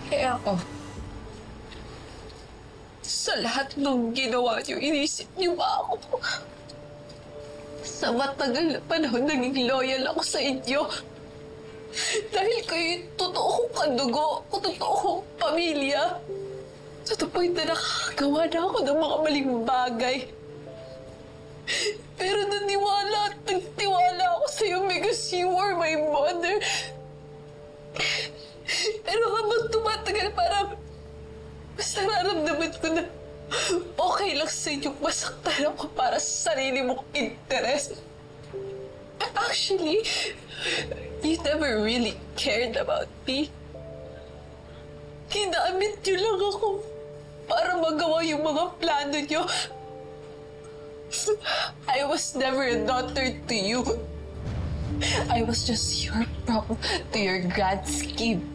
Kaya ako, sa lahat ng ginawa niyo, inisip niyo ba ako? Sa matagal na panahon, naging loyal ako sa inyo. Dahil kayo yung totoo kong kadugo, totoo kong pamilya. Sa the point na nakakagawa na ako ng mga maling bagay. Pero naniwala at nagtiwala ako sa'yo because you were my mother. Pero habang tumatagal, parang mas nararamdaman ko na okay lang sa inyo masaktan ako para sa sarili mong interes. Actually, you never really cared about me. Ginamit niyo lang ako para magawa yung mga plano niyo. I was never a daughter to you. I was just your prop to your grand scheme.